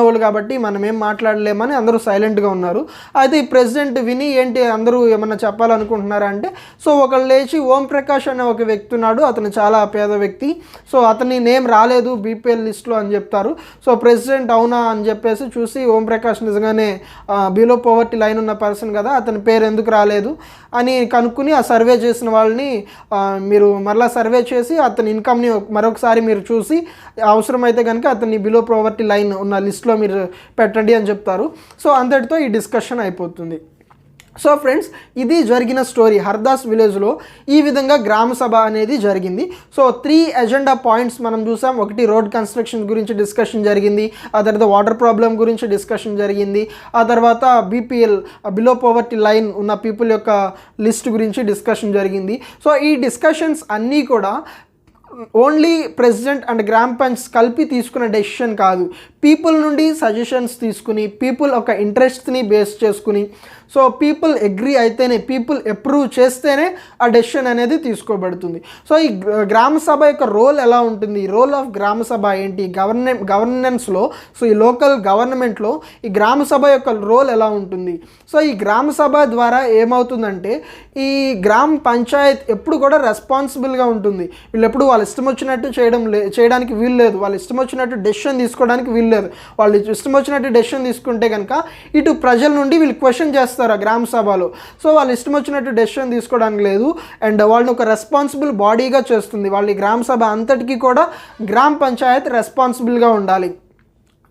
వాళ్ళు కాబట్టి మనం ఏం మాట్లాడలేమని అందరూ సైలెంట్గా ఉన్నారు. అయితే ఈ ప్రెసిడెంట్ విని ఏంటి అందరూ ఏమన్నా చెప్పాలనుకుంటున్నారా అంటే, సో ఒకళ్ళు లేచి ఓం ప్రకాష్ అనే ఒక వ్యక్తి ఉన్నాడు, అతను చాలా పేద వ్యక్తి, సో అతని నేమ్ రాలేదు బీపీఎల్ లిస్ట్లో అని చెప్తారు. సో ప్రెసిడెంట్ అవునా అని చెప్పేసి చూసి ఓం ప్రకాష్ నిజంగానే బిలో పోవర్టీ లైన్ ఉన్న పర్సన్ కదా, అతని పేరు ఎందుకు రాలేదు అని కనుక్కుని ఆ సర్వే చేసిన వాళ్ళని మీరు మరలా సర్వే చేసి అతని ఇన్కమ్ని మరొకసారి మీరు చూసి అవసరమైతే కనుక అతన్ని బిలో పోవర్టీ లైన్ ఉన్న లిస్ట్లో మీరు పెట్టండి అని చెప్తారు. సో అంతటితో ఈ డిస్కషన్ అయిపోతుంది. సో ఫ్రెండ్స్, ఇది జరిగిన స్టోరీ. హర్దాస్ విలేజ్లో ఈ విధంగా గ్రామ సభ అనేది జరిగింది. సో 3 ఎజెండా పాయింట్స్ మనం చూసాం. ఒకటి రోడ్ కన్స్ట్రక్షన్ గురించి డిస్కషన్ జరిగింది, ఆ తర్వాత వాటర్ ప్రాబ్లం గురించి డిస్కషన్ జరిగింది, ఆ తర్వాత బీపీఎల్ బిలో పోవర్టీ లైన్ ఉన్న పీపుల్ యొక్క లిస్ట్ గురించి డిస్కషన్ జరిగింది. సో ఈ డిస్కషన్స్ అన్నీ కూడా ఓన్లీ ప్రెసిడెంట్ అండ్ గ్రామ పంచ్ కలిపి తీసుకున్న డెసిషన్ కాదు, పీపుల్ నుండి సజెషన్స్ తీసుకుని, పీపుల్ ఒక ఇంట్రెస్ట్ని బేస్ చేసుకుని, సో పీపుల్ అగ్రీ అయితేనే, పీపుల్ అప్రూవ్ చేస్తేనే ఆ డెసిషన్ అనేది తీసుకోబడుతుంది. సో ఈ గ్రామ సభ యొక్క రోల్ ఎలా ఉంటుంది, రోల్ ఆఫ్ గ్రామ సభ ఏంటి, గవర్నెన్స్లో, సో ఈ లోకల్ గవర్నమెంట్లో ఈ గ్రామ సభ యొక్క రోల్ ఎలా ఉంటుంది? సో ఈ గ్రామ సభ ద్వారా ఏమవుతుందంటే ఈ గ్రామ పంచాయత్ ఎప్పుడు కూడా రెస్పాన్సిబుల్గా ఉంటుంది. వీళ్ళు ఎప్పుడు వాళ్ళ ఇష్టం వచ్చినట్టు చేయడానికి వీలు లేదు, వాళ్ళ ఇష్టం వచ్చినట్టు డెసిషన్ తీసుకోవడానికి వీలు లేదు. వాళ్ళు ఇష్టం వచ్చినట్టు డెసిషన్ తీసుకుంటే కనుక ఇటు ప్రజల నుండి వీళ్ళు క్వశ్చన్ చేస్తారు ఆ గ్రామ సభలో. సో వాళ్ళు ఇష్టం వచ్చినట్టు డెసిషన్ తీసుకోవడానికి లేదు, అండ్ వాళ్ళని ఒక రెస్పాన్సిబుల్ బాడీగా చేస్తుంది. వాళ్ళ గ్రామ సభ అంతటికీ కూడా గ్రామ పంచాయత్ రెస్పాన్సిబుల్గా ఉండాలి.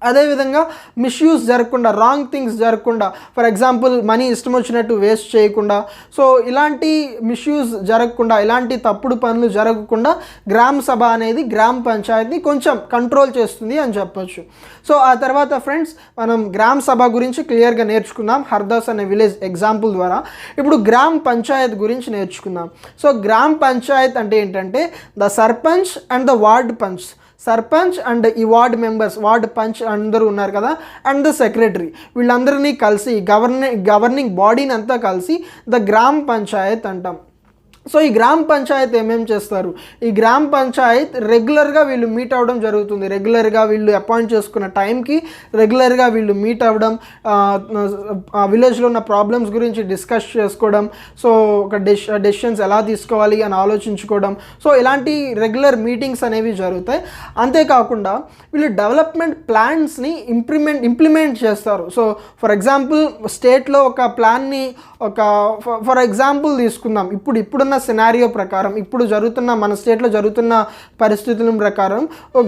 అదేవిధంగా మిస్యూజ్ జరగకుండా, రాంగ్ థింగ్స్ జరగకుండా, ఫర్ ఎగ్జాంపుల్ మనీ ఇష్టం వచ్చినట్టు వేస్ట్ చేయకుండా, సో ఇలాంటి మిస్యూజ్ జరగకుండా, ఇలాంటి తప్పుడు పనులు జరగకుండా గ్రామ సభ అనేది గ్రామ పంచాయతీని కొంచెం కంట్రోల్ చేస్తుంది అని చెప్పొచ్చు. సో ఆ తర్వాత ఫ్రెండ్స్, మనం గ్రామ సభ గురించి క్లియర్గా నేర్చుకున్నాం హర్దాస్ అనే విలేజ్ ఎగ్జాంపుల్ ద్వారా. ఇప్పుడు గ్రామ పంచాయత్ గురించి నేర్చుకుందాం. సో గ్రామ పంచాయత్ అంటే ఏంటంటే the sarpanch and the ward punch, sarpanch and ఈ వార్డ్ మెంబర్స్, వార్డ్ పంచ్ అందరూ ఉన్నారు కదా, అండ్ ద సెక్రటరీ, వీళ్ళందరినీ కలిసి గవర్నింగ్ బాడీని అంతా కలిసి ద గ్రామ పంచాయత్ అంటాం. సో ఈ గ్రామ పంచాయత్ ఏమేం చేస్తారు, ఈ గ్రామ పంచాయత్ రెగ్యులర్గా వీళ్ళు మీట్ అవ్వడం జరుగుతుంది. రెగ్యులర్గా వీళ్ళు అపాయింట్ చేసుకున్న టైంకి రెగ్యులర్గా వీళ్ళు మీట్ అవ్వడం, విలేజ్లో ఉన్న ప్రాబ్లమ్స్ గురించి డిస్కస్ చేసుకోవడం, సో ఒక డెసిషన్స్ ఎలా తీసుకోవాలి అని ఆలోచించుకోవడం, సో ఇలాంటి రెగ్యులర్ మీటింగ్స్ అనేవి జరుగుతాయి. అంతేకాకుండా వీళ్ళు డెవలప్మెంట్ ప్లాన్స్ని ఇంప్లిమెంట్ చేస్తారు. సో ఫర్ ఎగ్జాంపుల్ స్టేట్లో ఒక ప్లాన్ని ఫర్ ఎగ్జాంపుల్ తీసుకుందాం, ఇప్పుడున్న సినారియో ప్రకారం, ఇప్పుడు జరుగుతున్న మన స్టేట్లో జరుగుతున్న పరిస్థితుల ప్రకారం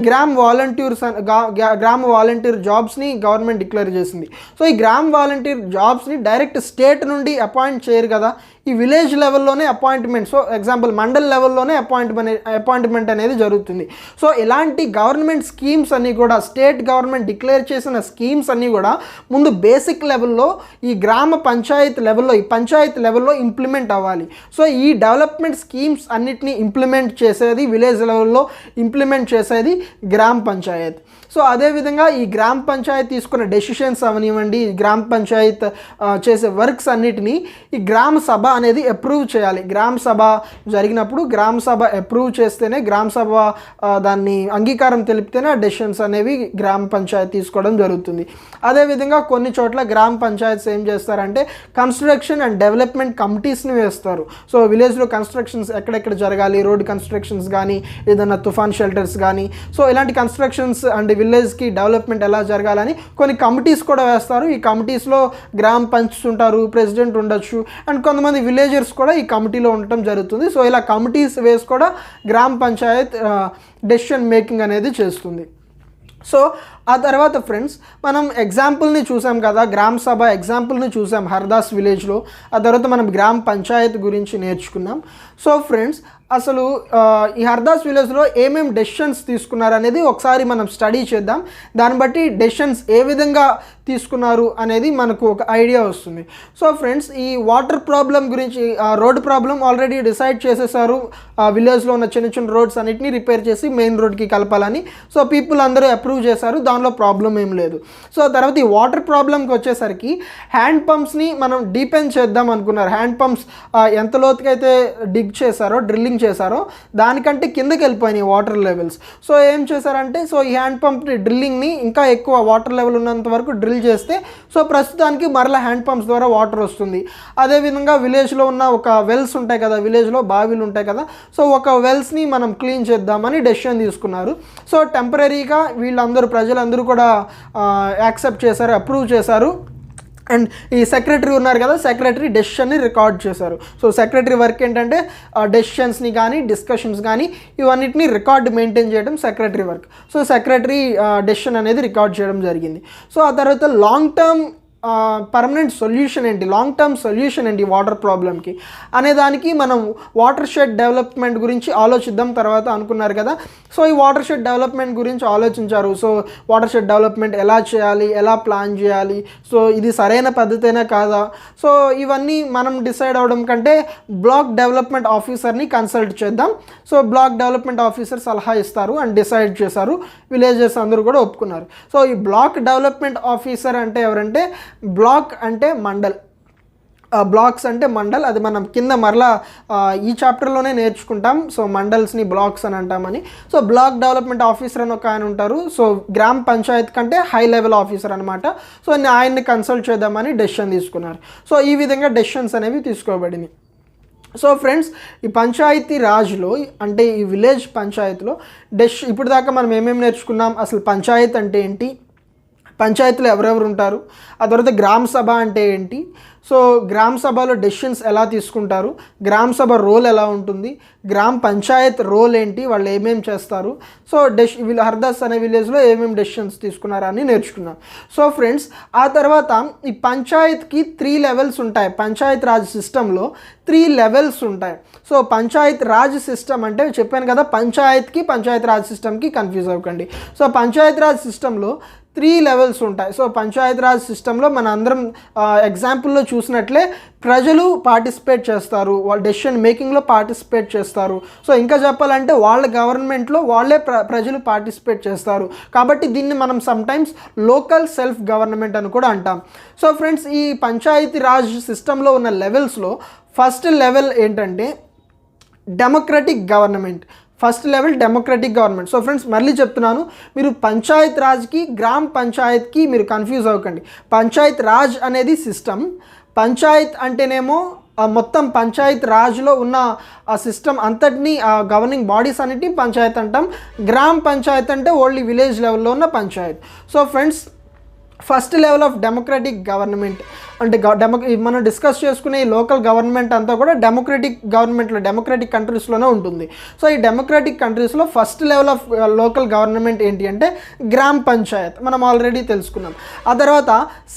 గ్రామ వాలంటీర్ జాబ్స్ని గవర్నమెంట్ డిక్లేర్ చేసింది. సో ఈ గ్రామ వాలంటీర్ జాబ్స్ని డైరెక్ట్ స్టేట్ నుండి అపాయింట్ చేయరు కదా, ఈ విలేజ్ లెవెల్లోనే అపాయింట్మెంట్, సో ఎగ్జాంపుల్ మండల్ లెవెల్లోనే అపాయింట్మెంట్ అనేది జరుగుతుంది. సో ఇలాంటి గవర్నమెంట్ స్కీమ్స్ అన్నీ కూడా, స్టేట్ గవర్నమెంట్ డిక్లేర్ చేసిన స్కీమ్స్ అన్నీ కూడా ముందు బేసిక్ లెవెల్లో ఈ గ్రామ పంచాయత్ లెవెల్లో ఇంప్లిమెంట్ అవ్వాలి. సో ఈ డెవలప్మెంట్ స్కీమ్స్ అన్నిటినీ ఇంప్లిమెంట్ చేసేది విలేజ్ లెవెల్లో ఇంప్లిమెంట్ చేసేది గ్రామ పంచాయత్. సో అదేవిధంగా ఈ గ్రామ పంచాయత్ తీసుకున్న డెసిషన్స్ అవనివ్వండి, ఈ గ్రామ పంచాయత్ చేసే వర్క్స్ అన్నిటినీ ఈ గ్రామ సభ అనేది అప్రూవ్ చేయాలి. గ్రామ సభ జరిగినప్పుడు గ్రామ సభ అప్రూవ్ చేస్తేనే, గ్రామ సభ దాన్ని అంగీకారం తెలిపితేనే ఆ డెసిషన్స్ అనేవి గ్రామ పంచాయత్ తీసుకోవడం జరుగుతుంది. అదేవిధంగా కొన్ని చోట్ల గ్రామ పంచాయత్స్ ఏం చేస్తారంటే కన్స్ట్రక్షన్ అండ్ డెవలప్మెంట్ కమిటీస్ని వేస్తారు. సో విలేజ్లో కన్స్ట్రక్షన్స్ ఎక్కడెక్కడ జరగాలి, రోడ్ కన్స్ట్రక్షన్స్ కానీ, ఏదైనా తుఫాన్ షెల్టర్స్ కానీ, సో ఇలాంటి కన్స్ట్రక్షన్స్ అండ్ విలేజ్కి డెవలప్మెంట్ ఎలా జరగాలని కొన్ని కమిటీస్ కూడా వేస్తారు. ఈ కమిటీస్లో గ్రామ పంచ్ ఉంటారు, ప్రెసిడెంట్ ఉండొచ్చు, అండ్ కొంతమంది విలేజర్స్ కూడా ఈ కమిటీలో ఉండటం జరుగుతుంది. సో ఇలా కమిటీస్ వేసి కూడా గ్రామ పంచాయత్ డెసిషన్ మేకింగ్ అనేది చేస్తుంది. సో ఆ తర్వాత ఫ్రెండ్స్ మనం ఎగ్జాంపుల్ని చూసాం కదా, గ్రామ సభ ఎగ్జాంపుల్ని చూసాం హర్దాస్ విలేజ్లో. ఆ తర్వాత మనం గ్రామ పంచాయత్ గురించి నేర్చుకున్నాం. సో ఫ్రెండ్స్ అసలు ఈ హర్దాస్ విలేజ్లో ఏమేమి డెసిషన్స్ తీసుకున్నారు అనేది ఒకసారి మనం స్టడీ చేద్దాం. దాన్ని బట్టి డెసిషన్స్ ఏ విధంగా తీసుకున్నారు అనేది మనకు ఒక ఐడియా వస్తుంది. సో ఫ్రెండ్స్ ఈ వాటర్ ప్రాబ్లం గురించి, రోడ్ ప్రాబ్లం ఆల్రెడీ డిసైడ్ చేసేసారు. విలేజ్లో ఉన్న చిన్న చిన్న రోడ్స్ అన్నిటిని రిపేర్ చేసి మెయిన్ రోడ్కి కలపాలని. సో పీపుల్ అందరూ అప్రూవ్ చేశారు, దానిలో ప్రాబ్లం ఏం లేదు. సో తర్వాత ఈ వాటర్ ప్రాబ్లంకి వచ్చేసరికి హ్యాండ్ పంప్స్ని మనం డీపెన్ చేద్దాం అనుకున్నారు. హ్యాండ్ పంప్స్ ఎంత లోతుకైతే డిగ్ చేశారో, డ్రిల్లింగ్ చేశారో దానికంటే కిందకి వెళ్ళిపోయినాయి వాటర్ లెవెల్స్. సో ఏం చేశారంటే, సో ఈ హ్యాండ్ పంప్ డ్రిల్లింగ్ని ఇంకా ఎక్కువ వాటర్ లెవెల్ ఉన్నంత వరకు డ్రిల్ చేస్తే సో ప్రస్తుతానికి మరలా హ్యాండ్ పంప్స్ ద్వారా వాటర్ వస్తుంది. అదేవిధంగా విలేజ్లో ఉన్న ఒక వెల్స్ ఉంటాయి కదా, విలేజ్లో బావిలు ఉంటాయి కదా, సో ఒక వెల్స్ని మనం క్లీన్ చేద్దామని డెసిషన్ తీసుకున్నారు. సో టెంపరీగా ప్రజలందరూ కూడా యాక్సెప్ట్ చేశారు, అప్రూవ్ చేశారు. అండ్ ఈ సెక్రటరీ ఉన్నారు కదా, సెక్రటరీ డెసిషన్ని రికార్డ్ చేశారు. సో సెక్రటరీ వర్క్ ఏంటంటే డెసిషన్స్ని కానీ, డిస్కషన్స్ కానీ ఇవన్నిటిని రికార్డ్ మెయింటైన్ చేయడం secretary work. So secretary decision అనేది రికార్డ్ చేయడం జరిగింది. సో ఆ తర్వాత లాంగ్ టర్మ్ పర్మనెంట్ సొల్యూషన్ ఏంటి, లాంగ్ టర్మ్ సొల్యూషన్ ఏంటి వాటర్ ప్రాబ్లమ్కి అనేదానికి మనం వాటర్ షెడ్ డెవలప్మెంట్ గురించి ఆలోచిద్దాం తర్వాత అనుకున్నారు కదా. సో ఈ వాటర్ షెడ్ డెవలప్మెంట్ గురించి ఆలోచించారు. సో వాటర్ షెడ్ డెవలప్మెంట్ ఎలా చేయాలి, ఎలా ప్లాన్ చేయాలి, సో ఇది సరైన పద్ధతేనా కాదా, సో ఇవన్నీ మనం డిసైడ్ అవ్వడం కంటే బ్లాక్ డెవలప్మెంట్ ఆఫీసర్ని కన్సల్ట్ చేద్దాం. సో బ్లాక్ డెవలప్మెంట్ ఆఫీసర్ సలహా ఇస్తారు అండ్ డిసైడ్ చేశారు. విలేజెస్ అందరూ కూడా ఒప్పుకున్నారు. సో ఈ బ్లాక్ డెవలప్మెంట్ ఆఫీసర్ అంటే ఎవరంటే, బ్లాక్ అంటే మండల్, బ్లాక్స్ అంటే మండల్, అది మనం కింద మరలా ఈ చాప్టర్లోనే నేర్చుకుంటాం. సో మండల్స్ని బ్లాక్స్ అని అంటామని. సో బ్లాక్ డెవలప్మెంట్ ఆఫీసర్ అని ఒక ఆయన ఉంటారు. సో గ్రామ పంచాయత్ కంటే హై లెవెల్ ఆఫీసర్ అనమాట. సో ఆయన్ని కన్సల్ట్ చేద్దామని డెసిషన్ తీసుకున్నారు. సో ఈ విధంగా డెసిషన్స్ అనేవి తీసుకోబడినాయి. సో ఫ్రెండ్స్ ఈ పంచాయతీ రాజ్లో అంటే ఈ విలేజ్ పంచాయతీలో ఇప్పుడు దాకా మనం ఏమేమి నేర్చుకున్నాం, అసలు పంచాయత్ అంటే ఏంటి, పంచాయతీలో ఎవరెవరు ఉంటారు, ఆ తర్వాత గ్రామ సభ అంటే ఏంటి, సో గ్రామ సభలో డెసిషన్స్ ఎలా తీసుకుంటారు, గ్రామ సభ రోల్ ఎలా ఉంటుంది, గ్రామ పంచాయత్ రోల్ ఏంటి, వాళ్ళు ఏమేమి చేస్తారు, సో హర్దాస్ అనే విలేజ్లో ఏమేమి డెసిషన్స్ తీసుకున్నారని నేర్చుకున్నాం. సో ఫ్రెండ్స్ ఆ తర్వాత ఈ పంచాయత్కి 3 లెవెల్స్ ఉంటాయి. పంచాయత్ రాజ్ సిస్టంలో 3 లెవెల్స్ ఉంటాయి. సో పంచాయత్ రాజ్ సిస్టమ్ అంటే చెప్పాను కదా, పంచాయత్కి పంచాయత్ రాజ్ సిస్టమ్కి కన్ఫ్యూజ్ అవ్వకండి. సో పంచాయత్ రాజ్ సిస్టంలో 3 లెవెల్స్ ఉంటాయి. సో పంచాయత్ రాజ్ సిస్టంలో మన అందరం ఎగ్జాంపుల్లో చూసినట్లే ప్రజలు పార్టిసిపేట్ చేస్తారు, వాళ్ళ డెసిషన్ మేకింగ్లో పార్టిసిపేట్ చేస్తారు. సో ఇంకా చెప్పాలంటే వాళ్ళ గవర్నమెంట్లో వాళ్ళే ప్రజలు పార్టిసిపేట్ చేస్తారు. కాబట్టి దీన్ని మనం సమ్టైమ్స్ లోకల్ సెల్ఫ్ గవర్నమెంట్ అని కూడా అంటాం. సో ఫ్రెండ్స్ ఈ పంచాయతీ రాజ్ సిస్టంలో ఉన్న లెవెల్స్లో ఫస్ట్ లెవెల్ ఏంటంటే democratic government. First level democratic government. So friends మళ్ళీ చెప్తున్నాను, మీరు పంచాయత్ రాజ్కి గ్రామ్ పంచాయత్కి మీరు కన్ఫ్యూజ్ అవ్వకండి. పంచాయత్ రాజ్ అనేది సిస్టమ్, పంచాయత్ అంటేనేమో మొత్తం పంచాయత్ రాజ్లో ఉన్న ఆ సిస్టమ్ అంతటినీ ఆ గవర్నింగ్ బాడీస్ అన్నిటిని పంచాయత్ అంటాం. గ్రామ్ పంచాయత్ అంటే ఓన్లీ విలేజ్ లెవెల్లో ఉన్న Panchayat. So friends first level of democratic government అంటే మనం డిస్కస్ చేసుకునే ఈ లోకల్ గవర్నమెంట్ అంతా కూడా డెమోక్రటిక్ గవర్నమెంట్లో డెమోక్రటిక్ కంట్రీస్లోనే ఉంటుంది. సో ఈ డెమోక్రటిక్ కంట్రీస్లో first level of local government ఏంటి అంటే గ్రామ్ పంచాయత్, మనం ఆల్రెడీ తెలుసుకున్నాం. ఆ తర్వాత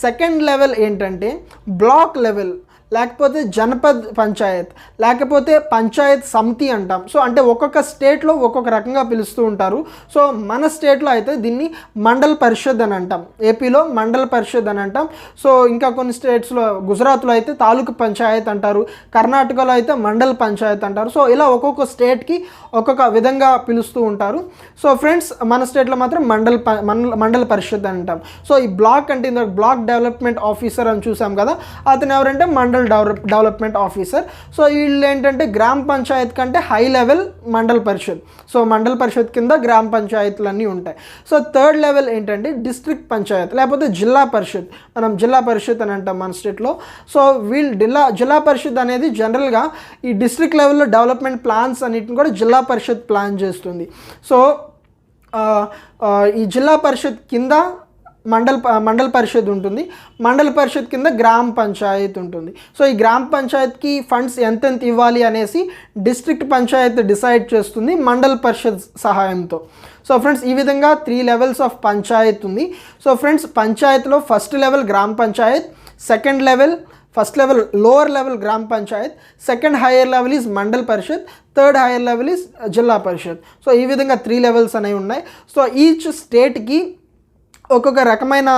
సెకండ్ లెవెల్ ఏంటంటే బ్లాక్ లెవెల్, లేకపోతే జనపద్ పంచాయత్, లేకపోతే పంచాయత్ సమితి అంటాం. సో అంటే ఒక్కొక్క స్టేట్లో ఒక్కొక్క రకంగా పిలుస్తూ ఉంటారు. సో మన స్టేట్లో అయితే దీన్ని మండల్ పరిషత్ అని అంటాం, ఏపీలో మండల్ పరిషత్ అని అంటాం. సో ఇంకా కొన్ని స్టేట్స్లో, గుజరాత్లో అయితే తాలూకు పంచాయత్ అంటారు, కర్ణాటకలో అయితే మండల్ పంచాయత్ అంటారు. సో ఇలా ఒక్కొక్క స్టేట్కి ఒక్కొక్క విధంగా పిలుస్తూ ఉంటారు. సో ఫ్రెండ్స్ మన స్టేట్లో మాత్రం మండల్ పరిషత్ అని అంటాం. సో ఈ బ్లాక్ అంటే ఇందులో బ్లాక్ డెవలప్మెంట్ ఆఫీసర్ అని చూసాం కదా, అతను ఎవరంటే మండల్ డెవలప్మెంట్ ఆఫీసర్. సో వీళ్ళు ఏంటంటే గ్రామ పంచాయత్ కంటే హై లెవెల్ మండల్ పరిషత్. సో మండల్ పరిషత్ కింద గ్రామ పంచాయతీలు అన్నీ ఉంటాయి. సో థర్డ్ లెవెల్ ఏంటంటే డిస్ట్రిక్ట్ పంచాయత్, లేకపోతే జిల్లా పరిషత్, మనం జిల్లా పరిషత్ అని అంటాం మన స్టేట్లో. సో వీళ్ళు జిల్లా పరిషత్ అనేది జనరల్గా ఈ డిస్ట్రిక్ట్ లెవెల్లో డెవలప్మెంట్ ప్లాన్స్ అన్నిటిని కూడా జిల్లా పరిషత్ ప్లాన్ చేస్తుంది. సో ఈ జిల్లా పరిషత్ కింద మండల్ పరిషత్ ఉంటుంది, మండల పరిషత్ కింద గ్రామ పంచాయత్ ఉంటుంది. సో ఈ గ్రామ పంచాయత్కి ఫండ్స్ ఎంతెంత ఇవ్వాలి అనేసి డిస్ట్రిక్ట్ పంచాయత్ డిసైడ్ చేస్తుంది మండల్ పరిషత్ సహాయంతో. సో ఫ్రెండ్స్ ఈ విధంగా 3 లెవెల్స్ ఆఫ్ పంచాయత్ ఉంది. సో ఫ్రెండ్స్ పంచాయత్లో first level gram panchayat, second level first level lower level gram panchayat, second higher level is mandal parishad, third higher level is zilla parishad. So ఈ విధంగా 3 లెవెల్స్ అనేవి ఉన్నాయి. సో ఈచ్ స్టేట్కి ఒక్కొక్క రకమైన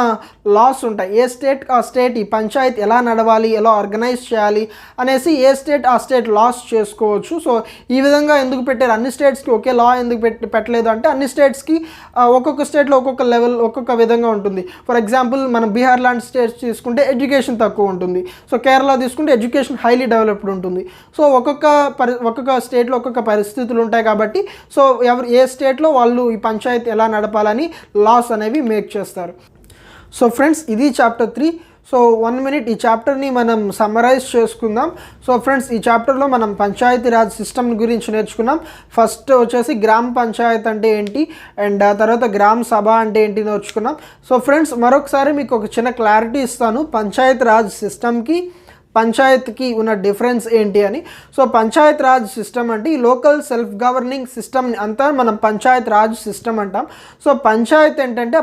లాస్ ఉంటాయి. ఏ స్టేట్ ఆ స్టేట్ ఈ పంచాయత్ ఎలా నడవాలి, ఎలా ఆర్గనైజ్ చేయాలి అనేసి ఏ స్టేట్ ఆ స్టేట్ లాస్ చేసుకోవచ్చు. సో ఈ విధంగా ఎందుకు పెట్టారు, అన్ని స్టేట్స్కి ఒకే లా ఎందుకు పెట్టలేదు అంటే అన్ని స్టేట్స్కి ఒక్కొక్క స్టేట్లో ఒక్కొక్క లెవెల్ ఒక్కొక్క విధంగా ఉంటుంది. ఫర్ ఎగ్జాంపుల్ మనం బీహార్ లాంటి స్టేట్స్ తీసుకుంటే ఎడ్యుకేషన్ తక్కువ ఉంటుంది. సో కేరళ తీసుకుంటే ఎడ్యుకేషన్ హైలీ డెవలప్డ్ ఉంటుంది. సో ఒక్కొక్క స్టేట్లో ఒక్కొక్క పరిస్థితులు ఉంటాయి కాబట్టి సో ఏ స్టేట్లో వాళ్ళు ఈ పంచాయత్ ఎలా నడపాలని లాస్ అనేవి మేక్ చేస్తారు. సో ఫ్రెండ్స్ ఇది చాప్టర్ 3. సో 1 మినిట్ ఈ చాప్టర్ని మనం సమ్మరైజ్ చేసుకుందాం. సో ఫ్రెండ్స్ ఈ చాప్టర్లో మనం పంచాయతీ రాజ్ సిస్టమ్ గురించి నేర్చుకున్నాం. ఫస్ట్ వచ్చేసి గ్రామ పంచాయత్ అంటే ఏంటి అండ్ ఆ తర్వాత గ్రామ సభ అంటే ఏంటి నేర్చుకున్నాం. సో ఫ్రెండ్స్ మరొకసారి మీకు ఒక చిన్న క్లారిటీ ఇస్తాను పంచాయతీ రాజ్ సిస్టమ్కి పంచాయత్కి ఉన్న డిఫరెన్స్ ఏంటి అని. సో పంచాయత్ రాజ్ సిస్టమ్ అంటే ఈ లోకల్ సెల్ఫ్ గవర్నింగ్ సిస్టమ్ అంతా మనం పంచాయత్ రాజ్ సిస్టమ్ అంటాం. సో పంచాయత్ ఏంటంటే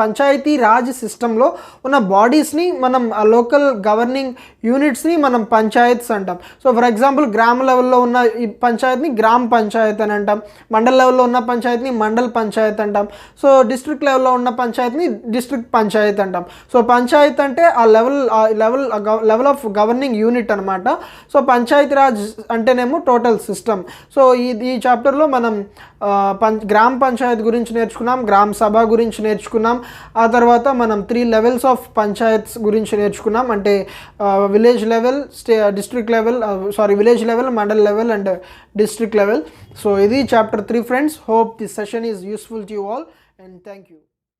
పంచాయతీ రాజ్ సిస్టంలో ఉన్న బాడీస్ని మనం ఆ లోకల్ గవర్నింగ్ యూనిట్స్ని మనం పంచాయత్స్ అంటాం. సో ఫర్ ఎగ్జాంపుల్ గ్రామ లెవెల్లో ఉన్న ఈ పంచాయత్ని గ్రామ పంచాయత్ అని అంటాం, మండల్ లెవెల్లో ఉన్న పంచాయత్ని మండల్ పంచాయత్ అంటాం, సో డిస్ట్రిక్ట్ లెవెల్లో ఉన్న పంచాయత్ని డిస్ట్రిక్ట్ పంచాయత్ అంటాం. సో పంచాయత్ అంటే ఆ లెవెల్ ఆఫ్ గవర్నింగ్ యూనిట్ అనమాట. సో పంచాయతీ రాజ్ అంటేనేమో టోటల్ సిస్టమ్. సో ఈ చాప్టర్లో మనం గ్రామ పంచాయత్ గురించి నేర్చుకున్నాం, గ్రామ సభ గురించి నేర్చుకున్నాం, ఆ తర్వాత మనం 3 లెవెల్స్ ఆఫ్ పంచాయత్స్ గురించి నేర్చుకున్నాం. అంటే village level, village level, mandal level and district level. So ఇది chapter 3 friends. Hope this session is useful to you all and thank you.